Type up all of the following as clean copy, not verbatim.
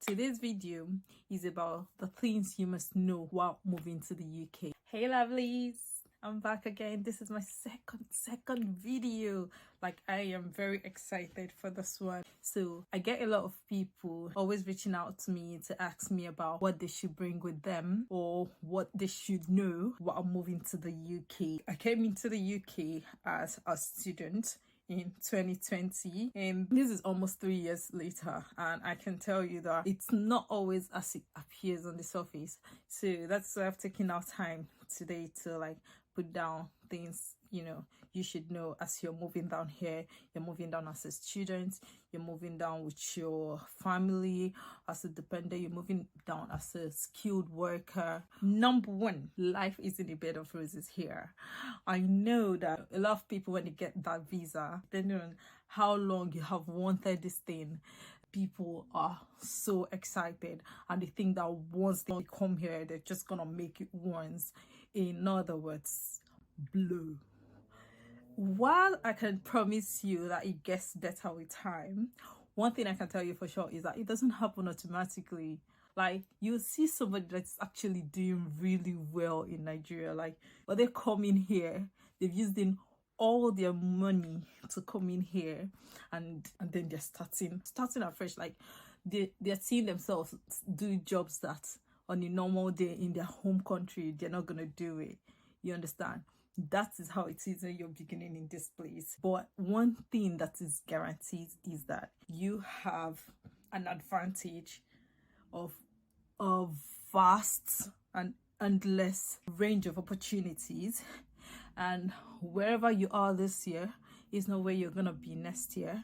Today's video is about the things you must know while moving to the UK. Hey lovelies, I'm back again. This is my second video. Like, I am very excited for this one. So I get a lot of people always reaching out to me to ask me about what they should bring with them or what they should know while moving to the UK. I came into the UK as a student in 2020, and this is almost 3 years later, and I can tell you that it's not always as it appears on the surface. So that's why I've taken our time today to put down things you should know as you're moving down here. You're moving down as a student, you're moving down with your family as a dependent, you're moving down as a skilled worker. Number one, life isn't a bed of roses here. I know that a lot of people, when they get that visa, depending on how long you have wanted this thing, people are so excited and they think that once they come here, they're just gonna make it once. In other words, blow. While I can promise you that it gets better with time, one thing I can tell you for sure is that it doesn't happen automatically. Like, you see somebody that's actually doing really well in Nigeria, but they come in here, they've used in all their money to come in here, and then they're starting afresh. Like, they're seeing themselves do jobs that on a normal day in their home country they're not gonna do it. You understand? That is how it is when you're beginning in this place. But one thing that is guaranteed is that you have an advantage of a vast and endless range of opportunities, and wherever you are this year is not where you're gonna be next year.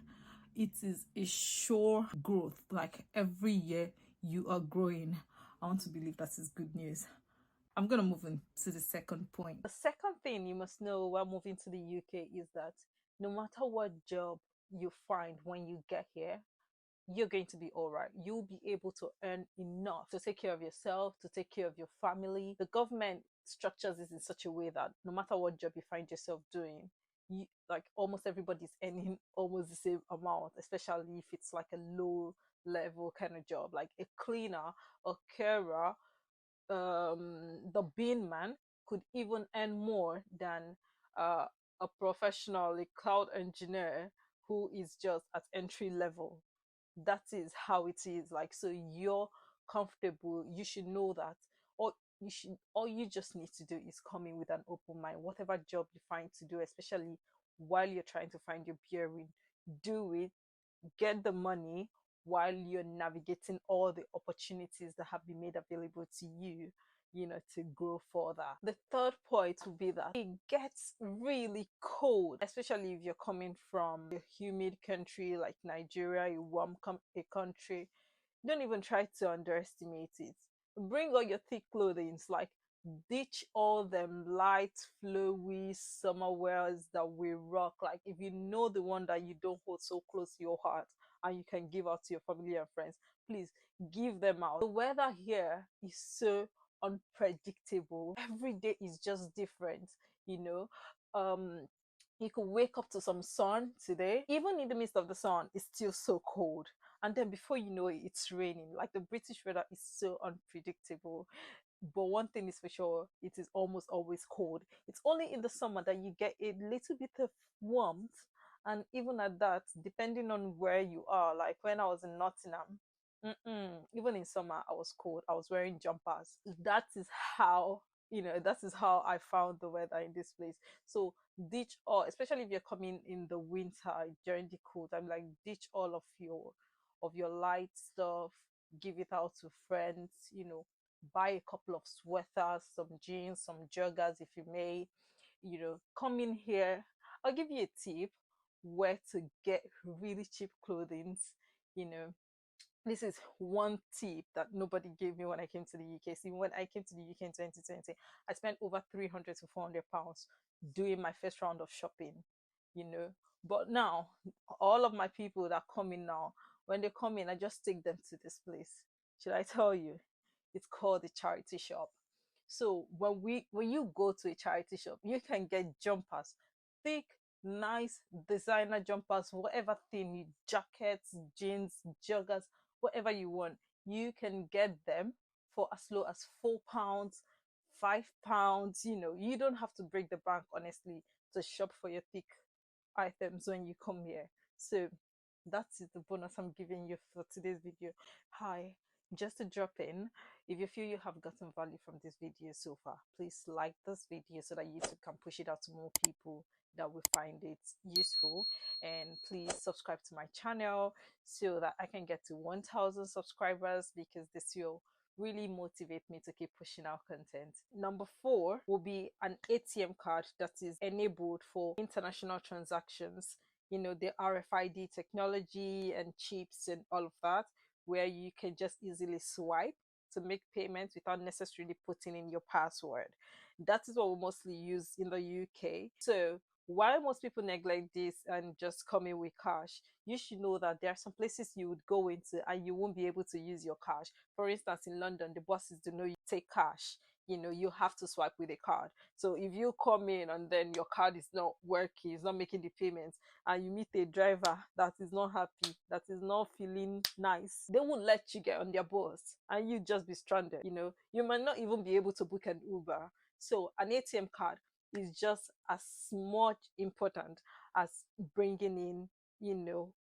It is a sure growth. Like, every year you are growing. I want to believe that is good news. I'm gonna move on to the second point. The second thing you must know while moving to the UK is that no matter what job you find when you get here, you're going to be all right. You'll be able to earn enough to take care of yourself, to take care of your family. The government structures this in such a way that no matter what job you find yourself doing, almost everybody's earning almost the same amount, especially if it's like a low level kind of job, like a cleaner, a carer, the bean man could even earn more than uh, a professional, a cloud engineer who is just at entry level. That is how it is. Like, so you're comfortable, you should know that. All you just need to do is come in with an open mind. Whatever job you find to do, especially while you're trying to find your bearing, do it, get the money while you're navigating all the opportunities that have been made available to you, to grow further. The third point would be that it gets really cold, especially if you're coming from a humid country like Nigeria, a warm country. Don't even try to underestimate it. Bring all your thick clothing, like, ditch all them light, flowy summer wears that we rock. Like, if you know the one that you don't hold so close to your heart and you can give out to your family and friends, please give them out. The weather here is so unpredictable. Every day is just different, you know. You could wake up to some sun today. Even in the midst of the sun, it's still so cold. And then before you know it, it's raining. Like, the British weather is so unpredictable. But one thing is for sure, it is almost always cold. It's only in the summer that you get a little bit of warmth. And even at that, depending on where you are, like when I was in Nottingham, even in summer, I was cold. I was wearing jumpers. That is how, I found the weather in this place. So ditch all, especially if you're coming in the winter during the cold time, like, ditch all of your light stuff, give it out to friends, buy a couple of sweaters, some jeans, some joggers if you may, come in here. I'll give you a tip where to get really cheap clothing. you know this is one tip that nobody gave me when I came to the UK. See, when I came to the UK in 2020, I spent over 300 to 400 pounds doing my first round of shopping, But now, all of my people that come in now, when they come in, I just take them to this place. Should I tell you? It's called the charity shop. So when you go to a charity shop, you can get jumpers, thick, nice designer jumpers, whatever theme, jackets, jeans, joggers, whatever you want. you can get them for as low as £4, £5. You don't have to break the bank, honestly, to shop for your thick items when you come here. So that is the bonus I'm giving you for today's video. Hi, just to drop in, if you feel you have gotten value from this video so far, please like this video so that YouTube can push it out to more people that will find it useful. And please subscribe to my channel so that I can get to 1,000 subscribers, because this will really motivate me to keep pushing out content. Number 4 will be an ATM card that is enabled for international transactions. The RFID technology and chips and all of that, where you can just easily swipe to make payments without necessarily putting in your password. That is what we mostly use in the UK. So while most people neglect this and just come in with cash, you should know that there are some places you would go into and you won't be able to use your cash. For instance, in London, the bosses do not take cash. You have to swipe with a card. So if you come in and then your card is not working, it's not making the payments, and you meet a driver that is not happy, that is not feeling nice, they won't let you get on their bus and you just be stranded. You might not even be able to book an Uber. So an ATM card is just as much important as bringing in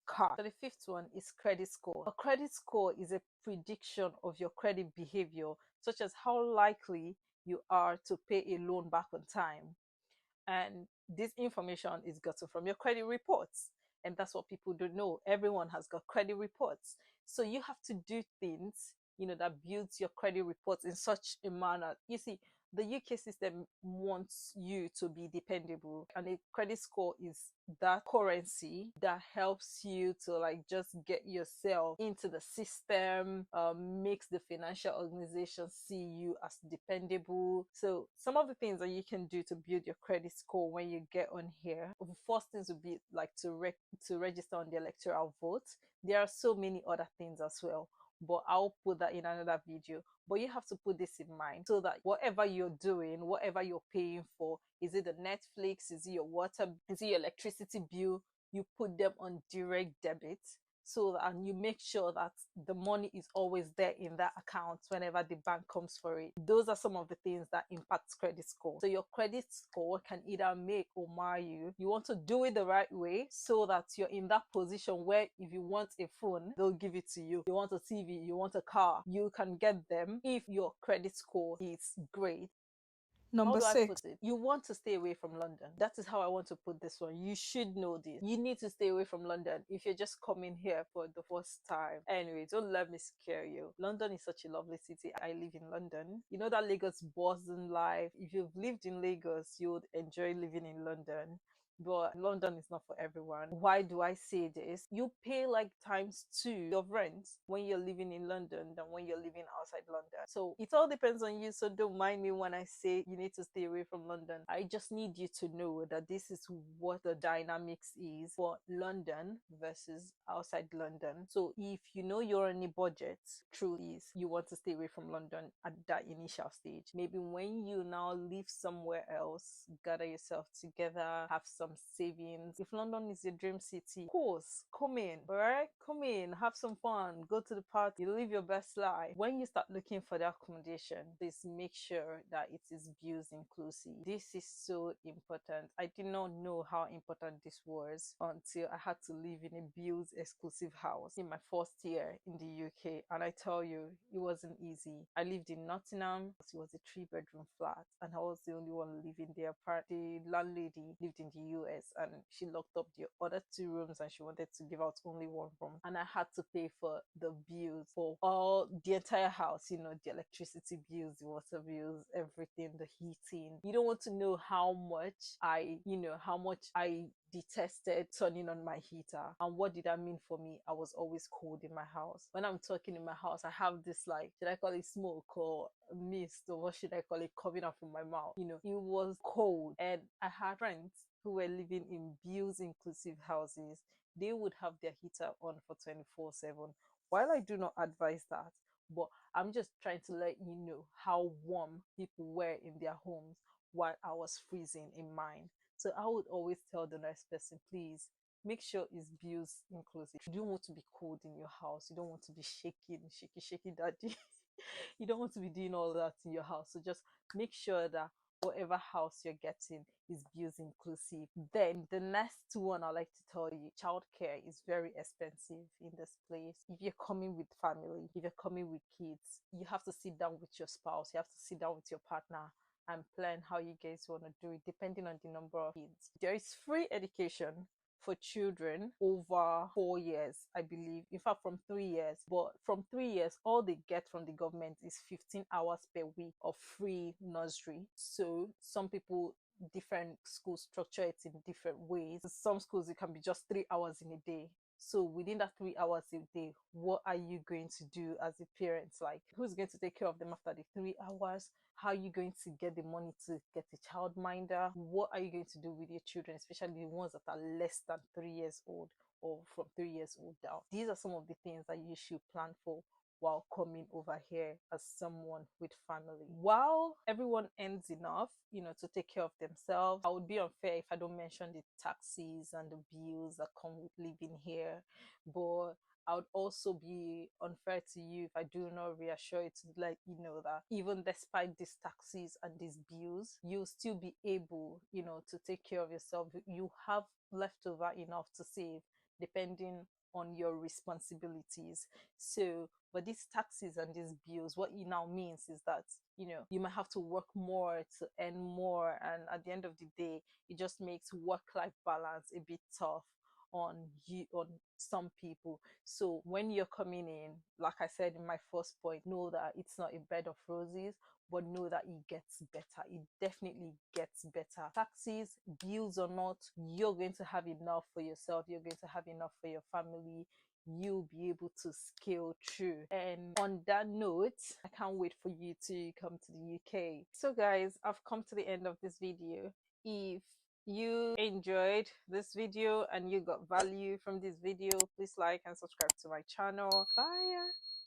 card. So the 5th one is credit score. A credit score is a prediction of your credit behavior, such as how likely you are to pay a loan back on time. And this information is gotten from your credit reports. And that's what people don't know. Everyone has got credit reports. So you have to do things, that builds your credit reports in such a manner. You see, the UK system wants you to be dependable, and a credit score is that currency that helps you to just get yourself into the system, makes the financial organization see you as dependable. So some of the things that you can do to build your credit score when you get on here, the first things would be to register on the electoral vote. There are so many other things as well, but I'll put that in another video. But you have to put this in mind so that whatever you're doing, whatever you're paying for, is it the Netflix, is it your water, is it your electricity bill, you put them on direct debit, so that, and you make sure that the money is always there in that account whenever the bank comes for it. Those are some of the things that impact credit score. So your credit score can either make or mar you. You want to do it the right way so that you're in that position where if you want a phone, they'll give it to you. You want a TV, you want a car, you can get them if your credit score is great. How Number do I 6. put it? You want to stay away from London. That is how I want to put this one. You should know this. You need to stay away from London if you're just coming here for the first time. Anyway, don't let me scare you. London is such a lovely city. I live in London. You know that Lagos buzzing life. If you've lived in Lagos, you would enjoy living in London. But London is not for everyone. Why do I say this? You pay like ×2 of rent when you're living in London than when you're living outside London. So it all depends on you. So don't mind me when I say you need to stay away from London. I just need you to know that this is what the dynamics is for London versus outside London. So if you know you're on a budget, truth is you want to stay away from London at that initial stage. Maybe when you now live somewhere else, gather yourself together, have some savings. If London is your dream city, of course, come in, all right? Come in, have some fun, go to the party, live your best life. When you start looking for the accommodation, please make sure that it is bills inclusive. This is so important. I did not know how important this was until I had to live in a bills exclusive house in my first year in the UK, and I tell you, it wasn't easy. I lived in Nottingham. It was a 3-bedroom flat, and I was the only one living there. The landlady lived in the US, and she locked up the other 2 rooms, and she wanted to give out only 1 room, and I had to pay for the bills for all the entire house, the electricity bills, the water bills, everything, the heating. You don't want to know how much I detested turning on my heater. And what did that mean for me? I was always cold in my house. When I'm talking in my house, I have this, should I call it smoke or mist, or what should I call it, coming out from my mouth? It was cold. And I had friends who were living in bills inclusive houses. They would have their heater on for 24/7. While I do not advise that, but I'm just trying to let you know how warm people were in their homes while I was freezing in mine. So I would always tell the next person, please make sure it's bills inclusive. You don't want to be cold in your house. You don't want to be shaky daddy. You don't want to be doing all that in your house. So just make sure that whatever house you're getting is bills inclusive. Then the next one I like to tell you, childcare is very expensive in this place. If you're coming with family, if you're coming with kids, you have to sit down with your spouse, you have to sit down with your partner and plan how you guys want to do it depending on the number of kids. There is free education for children over 4 years, I believe. In fact, from 3 years. But from 3 years, all they get from the government is 15 hours per week of free nursery. So some people, different schools structure it in different ways. Some schools it can be just 3 hours in a day. So within that 3 hours a day, what are you going to do as a parent? Like, who's going to take care of them after the 3 hours? How are you going to get the money to get a childminder? What are you going to do with your children, especially the ones that are less than 3 years old or from 3 years old down? These are some of the things that you should plan for while coming over here as someone with family. While everyone earns enough, to take care of themselves, I would be unfair if I don't mention the taxes and the bills that come with living here. But I would also be unfair to you if I do not reassure you to let you know that even despite these taxes and these bills, you'll still be able, to take care of yourself. You have leftover enough to save depending on your responsibilities. So, but these taxes and these bills, what it now means is that, you might have to work more to earn more. And at the end of the day, it just makes work-life balance a bit tough on you, on some people. So when you're coming in, like I said in my first point, know that it's not a bed of roses, but know that it gets better. It definitely gets better. Taxes, bills or not, you're going to have enough for yourself. You're going to have enough for your family. You'll be able to scale through. And on that note, I can't wait for you to come to the UK. So guys, I've come to the end of this video. If you enjoyed this video and you got value from this video, please like and subscribe to my channel. Bye.